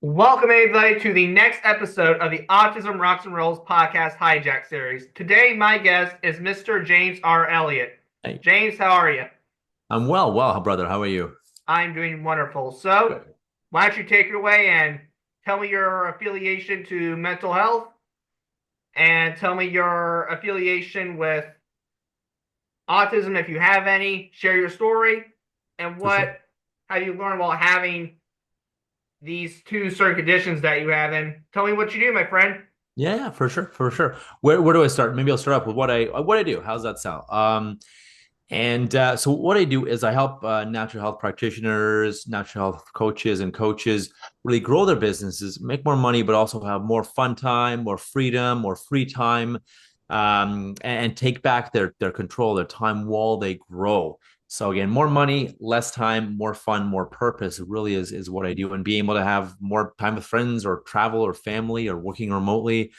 Welcome, everybody, to the next episode of the Autism Rocks and Rolls podcast Hijack series. Today, my guest is Mr. James R. Elliott. Hey, James, how are you? I'm well, brother. How are you? I'm doing wonderful. So, Good. why don't you take it away and tell me your affiliation to mental health and tell me your affiliation with autism, if you have any. Share your story and For what sure. have you learned while having these two certain conditions that you have. And tell me what you do, my friend. Yeah, for sure. Where do I start? Maybe I'll start off with what I do. How's that sound? So what I do is I help natural health practitioners, natural health coaches, and coaches really grow their businesses, make more money, but also have more fun time, more freedom, more free time, and take back their control, their time while they grow. So again, more money, less time, more fun, more purpose really is what I do, and being able to have more time with friends or travel or family or working remotely.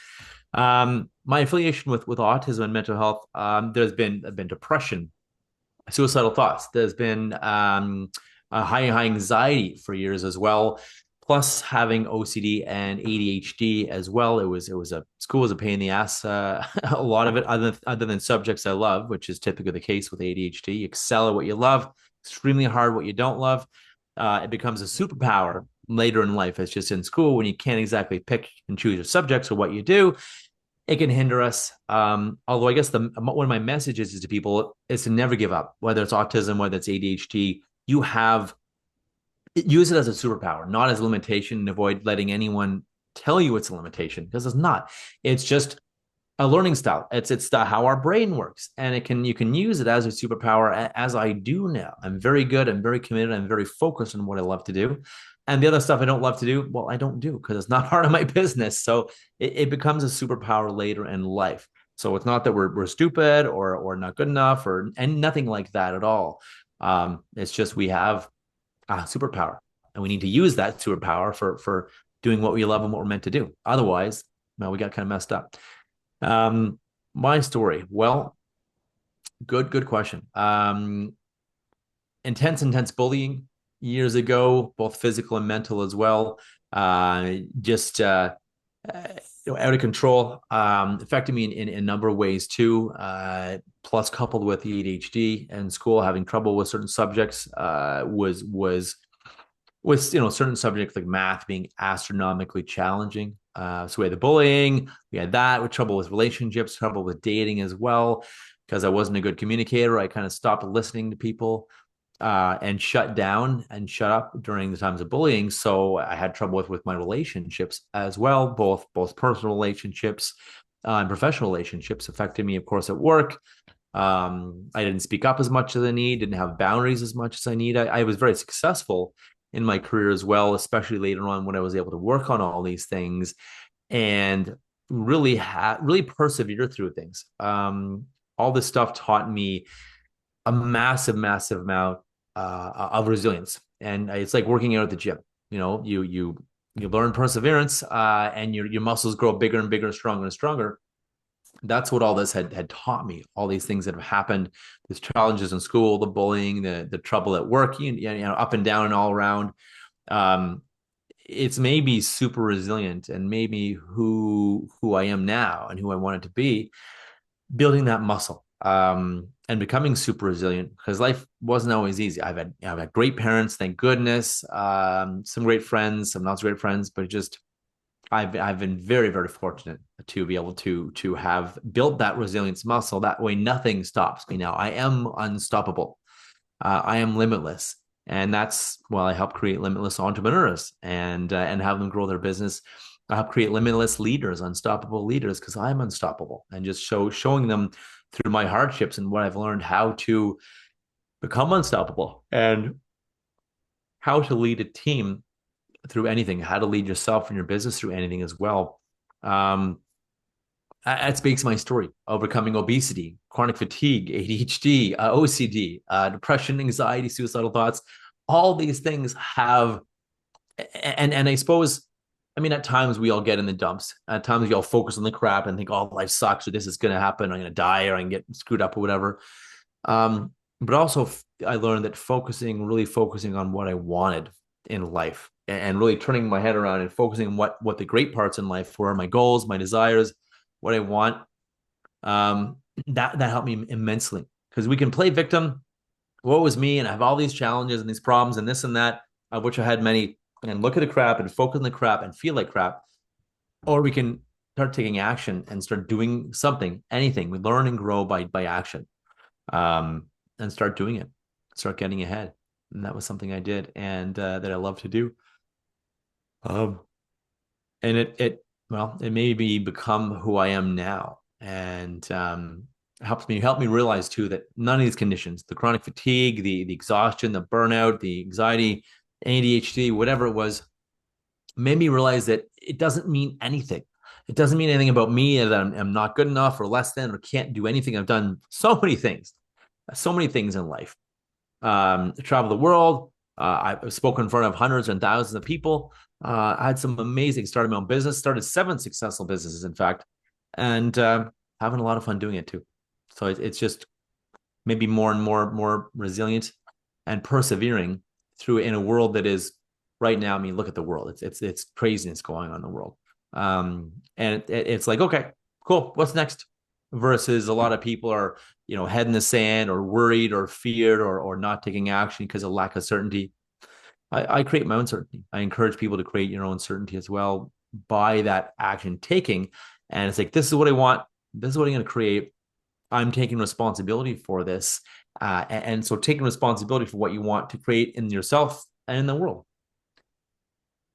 My affiliation with autism and mental health, there's been depression, suicidal thoughts. There's been high anxiety for years as well. Plus, having OCD and ADHD as well. It was a school was a pain in the ass. A lot of it, other than subjects I love, which is typically the case with ADHD. You excel at what you love, extremely hard what you don't love. It becomes a superpower later in life. It's just in school when you can't exactly pick and choose your subjects or what you do, it can hinder us. Although I guess one of my messages is to people is to never give up, whether it's autism, whether it's ADHD. You have use it as a superpower, not as a limitation, and avoid letting anyone tell you it's a limitation because it's not. It's just a learning style. It's how our brain works, and you can use it as a superpower, as I do now. I'm very good. I'm very committed. I'm very focused on what I love to do, and the other stuff I don't love to do, well, I don't do because it's not part of my business. So it becomes a superpower later in life. So it's not that we're stupid or not good enough and nothing like that at all. It's just we have a superpower, and we need to use that superpower for doing what we love and what we're meant to do. Otherwise, no, we got kind of messed up. My story. Well, good question. Intense bullying years ago, both physical and mental as well. Just out of control. Affected me in a number of ways too. Plus, coupled with the ADHD and school, having trouble with certain subjects was certain subjects like math being astronomically challenging. So we had the bullying, we had that with trouble with relationships, trouble with dating as well. Because I wasn't a good communicator, I kind of stopped listening to people and shut down and shut up during the times of bullying. So I had trouble with my relationships as well, both personal relationships and professional relationships affected me, of course, at work. I didn't speak up as much as I need, didn't have boundaries as much as I need. I was very successful in my career as well, especially later on when I was able to work on all these things and really persevere through things. All this stuff taught me a massive amount of resilience, and it's like working out at the gym. You learn perseverance, and your muscles grow bigger and bigger, stronger and stronger. That's what all this had taught me. All these things that have happened, these challenges in school, the bullying, the trouble at work, up and down and all around. Um, it's made me super resilient and made me who I am now and who I wanted to be, building that muscle and becoming super resilient because life wasn't always easy. I've had great parents, thank goodness, some great friends, some not so great friends, but just I've been very fortunate to be able to have built that resilience muscle. That way, nothing stops me now. I am unstoppable. I am limitless, and that's I help create limitless entrepreneurs and have them grow their business. I help create limitless leaders, unstoppable leaders, because I'm unstoppable, and just showing them through my hardships and what I've learned how to become unstoppable and how to lead a team through anything, how to lead yourself and your business through anything as well. Um, that speaks my story: overcoming obesity, chronic fatigue, ADHD, OCD, depression, anxiety, suicidal thoughts. All these things have, and I suppose, I mean, at times we all get in the dumps. At times we all focus on the crap and think, "Oh, life sucks," or "This is going to happen. I'm going to die," or "I can get screwed up," or whatever. But also, I learned that really focusing on what I wanted in life, and really turning my head around and focusing on what the great parts in life were, my goals, my desires, what I want. Um, that helped me immensely, because we can play victim. What was me? And I have all these challenges and these problems and this and that, of which I had many, and look at the crap and focus on the crap and feel like crap. Or we can start taking action and start doing something, anything. We learn and grow by action, um, and start doing it, start getting ahead. And that was something I did, and that I love to do. Um, and it made me become who I am now, and helped me realize too that none of these conditions, the chronic fatigue, the exhaustion, the burnout, the anxiety, ADHD, whatever it was, made me realize that it doesn't mean anything. It doesn't mean anything about me, that I'm not good enough or less than or can't do anything. I've done so many things in life. Travel the world. I've spoken in front of hundreds and thousands of people. I had some amazing, started my own business, started 7 successful businesses, in fact, and having a lot of fun doing it too. So it's just maybe more and more resilient and persevering through in a world that is right now. I mean, look at the world. It's craziness going on in the world. And it's like, okay, cool. What's next? Versus a lot of people are, head in the sand or worried or feared or not taking action because of lack of certainty. I create my own certainty. I encourage people to create your own certainty as well by that action taking. And it's like, this is what I want. This is what I'm going to create. I'm taking responsibility for this. And so taking responsibility for what you want to create in yourself and in the world.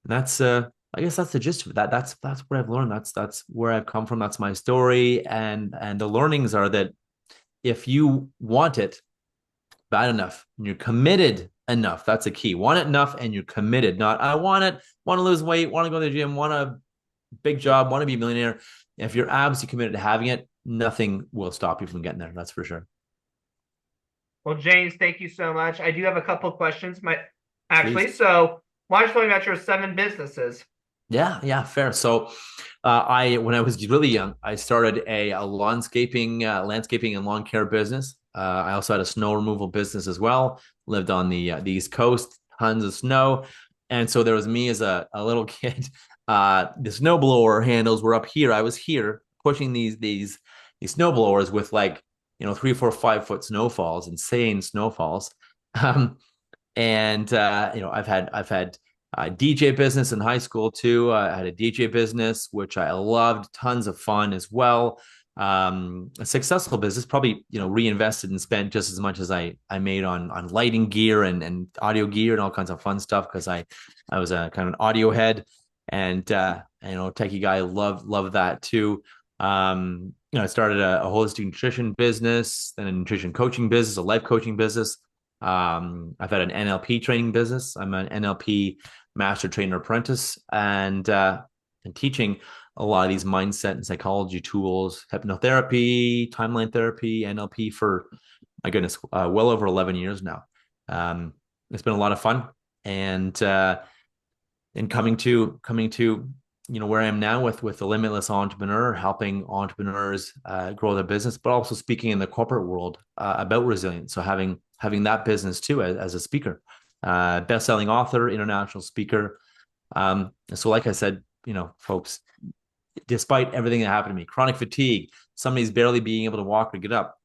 And that's, I guess that's the gist of it. That's what I've learned. That's where I've come from. That's my story. And the learnings are that if you want it bad enough and you're committed enough, that's a key. Want it enough and you're committed. Not, I want it, want to lose weight, want to go to the gym, want a big job, want to be a millionaire. If you're absolutely committed to having it, nothing will stop you from getting there. That's for sure. Well, James, thank you so much. I do have a couple of questions, Please. So why don't you tell me about your 7 businesses? Yeah, fair. So, when I was really young, I started a landscaping and lawn care business. I also had a snow removal business as well. Lived on the East Coast, tons of snow, and so there was me as a little kid. The snowblower handles were up here. I was here pushing these snowblowers with, like, 3, 4, 5 foot snowfalls, insane snowfalls. Um, and I've had DJ business in high school too. I had a DJ business, which I loved, tons of fun as well. A successful business, probably, reinvested and spent just as much as I made on lighting gear and audio gear and all kinds of fun stuff, because I was a kind of an audio head, and techie guy. Loved that too. I started a holistic nutrition business, then a nutrition coaching business, a life coaching business. I've had an NLP training business. I'm an NLP master trainer apprentice, and teaching a lot of these mindset and psychology tools, hypnotherapy, timeline therapy, NLP for, my goodness, well over 11 years now. It's been a lot of fun, and coming to where I am now with the Limitless Entrepreneur, helping entrepreneurs grow their business, but also speaking in the corporate world about resilience. So having that business too as a speaker, best-selling author, international speaker. So like I said, folks, despite everything that happened to me, chronic fatigue, somebody's barely being able to walk or get up,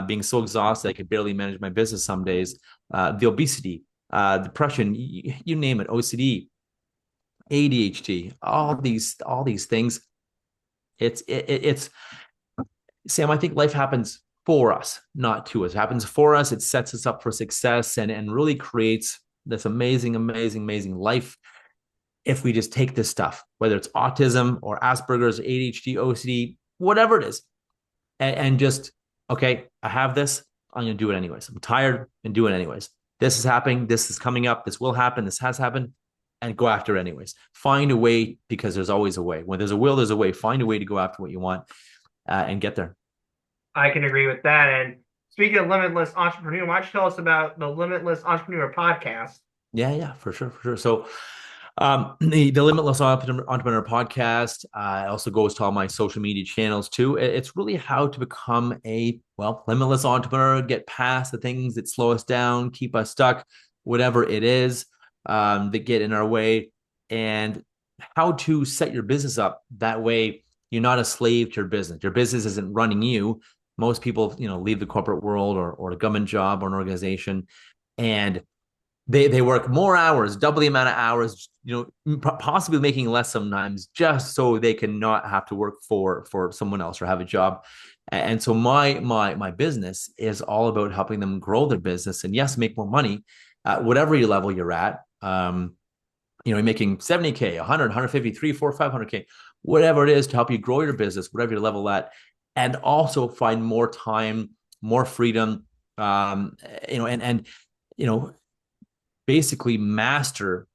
being so exhausted I could barely manage my business some days, the obesity, depression, you name it, OCD, ADHD, all these things. It's Sam, I think life happens for us, not to us. It happens for us. It sets us up for success, and really creates this amazing life if we just take this stuff, whether it's autism or Asperger's, ADHD, OCD, whatever it is, and just, okay, I have this, I'm going to do it anyways. I'm tired and do it anyways. This is happening. This is coming up. This will happen. This has happened. And go after it anyways. Find a way, because there's always a way. When there's a will, there's a way. Find a way to go after what you want, and get there. I can agree with that. And speaking of Limitless Entrepreneur, why don't you tell us about the Limitless Entrepreneur Podcast? Yeah, for sure. So, the Limitless Entrepreneur Podcast also goes to all my social media channels too. It's really how to become a limitless entrepreneur, get past the things that slow us down, keep us stuck, whatever it is. that get in our way, and how to set your business up that way you're not a slave to your business. Your business isn't running you. Most people, leave the corporate world or a government job or an organization, and they work more hours, double the amount of hours, possibly making less sometimes, just so they can not have to work for someone else or have a job. And so my business is all about helping them grow their business and, yes, make more money at whatever level you're at. You're making 70K, 100, 150, 3, 4, 500K, whatever it is, to help you grow your business, whatever your level at, and also find more time, more freedom, and basically master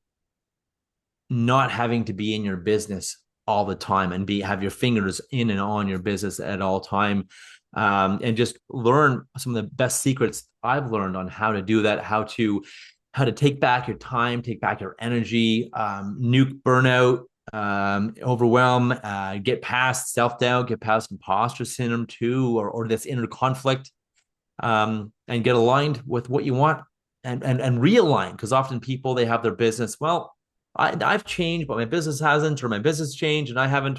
not having to be in your business all the time and have your fingers in and on your business at all time. And just learn some of the best secrets I've learned on how to do that, how to take back your time, take back your energy, nuke burnout, overwhelm, get past self-doubt, get past imposter syndrome too, or this inner conflict, and get aligned with what you want, and realign. Because often people, they have their business, well, I've changed, but my business hasn't, or my business changed and I haven't,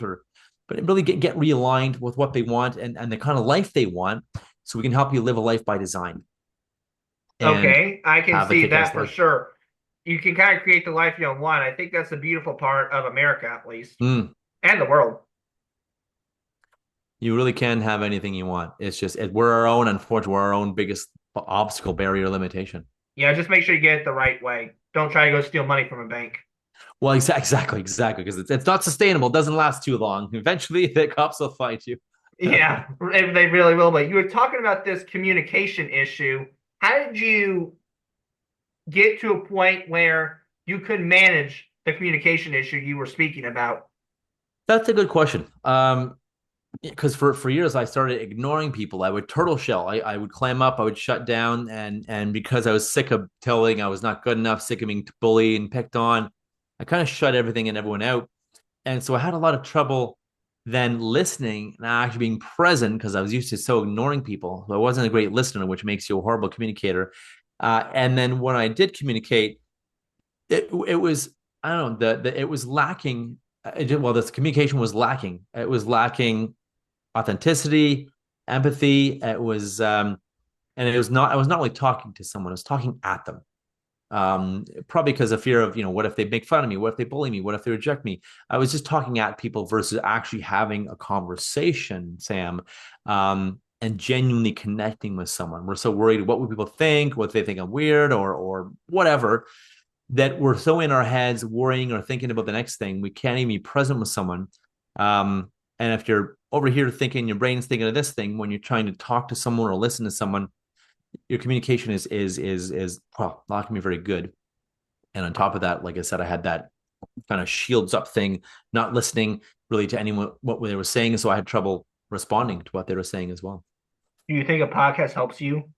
but really get realigned with what they want and the kind of life they want, so we can help you live a life by design and Okay, I can have a see kick-ass that for life. sure. You can kind of create the life you want. I think that's the beautiful part of America, at least, Mm. and the world. You really can have anything you want. It's just we're our own, unfortunately, we're our own biggest obstacle, barrier, limitation. Yeah, just make sure you get it the right way. Don't try to go steal money from a bank. Well, exactly, because it's not sustainable. It doesn't last too long. Eventually, the cops will find you. Yeah, they really will. But you were talking about this communication issue. How did you get to a point where you could manage the communication issue you were speaking about? That's a good question. Because for years I started ignoring people. I would turtle shell. I would clam up. I would shut down, and because I was sick of telling I was not good enough, sick of being bullied and picked on, I kind of shut everything and everyone out. And so I had a lot of trouble then listening and actually being present, because I was used to so ignoring people. So I wasn't a great listener, which makes you a horrible communicator. And then when I did communicate, it was, I don't know, it was lacking. This communication was lacking. It was lacking authenticity, empathy. It was, and it was not. I was not really talking to someone. I was talking at them. Probably because of fear of, what if they make fun of me? What if they bully me? What if they reject me? I was just talking at people versus actually having a conversation, Sam, and genuinely connecting with someone. We're so worried, what would people think? What if they think I'm weird or whatever, that we're so in our heads worrying or thinking about the next thing, we can't even be present with someone. And if you're over here thinking, your brain's thinking of this thing, when you're trying to talk to someone or listen to someone, your communication is well, not gonna be very good. And on top of that, like I said, I had that kind of shields up thing, not listening really to anyone what they were saying, so I had trouble responding to what they were saying as well. Do you think a podcast helps you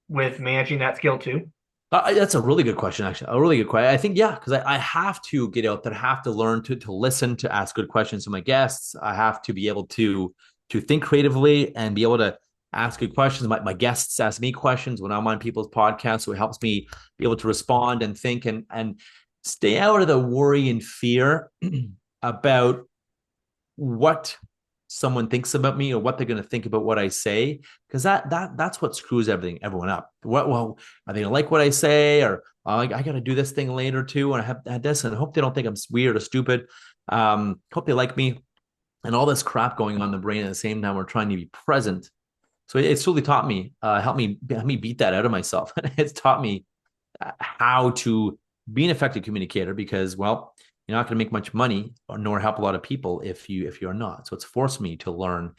with managing that skill too? That's a really good question, actually. A really good question. I think, yeah, because I have to get out there, have to learn to listen, to ask good questions to my guests. I have to be able to think creatively and be able to ask good questions. My guests ask me questions when I'm on people's podcasts, so it helps me be able to respond and think and stay out of the worry and fear about what someone thinks about me or what they're going to think about what I say, because that's what screws everyone up. Well, are they going to like what I say, or I got to do this thing later too, and I have had this, and I hope they don't think I'm weird or stupid. Hope they like me, and all this crap going on in the brain at the same time. We're trying to be present. So it's really taught me, helped me beat that out of myself. It's taught me how to be an effective communicator, because, well, you're not going to make much money nor help a lot of people if you're not. So it's forced me to learn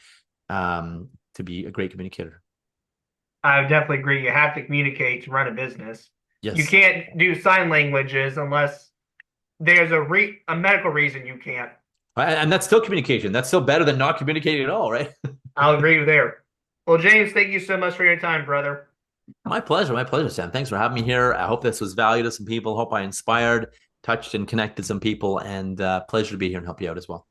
to be a great communicator. I definitely agree. You have to communicate to run a business. You Yes. can't do sign languages unless there's a medical reason you can't. And that's still communication. That's still better than not communicating at all, right? I'll agree there. Well, James, thank you so much for your time, brother. My pleasure. My pleasure, Sam. Thanks for having me here. I hope this was value to some people. Hope I inspired, touched, and connected some people. And pleasure to be here and help you out as well.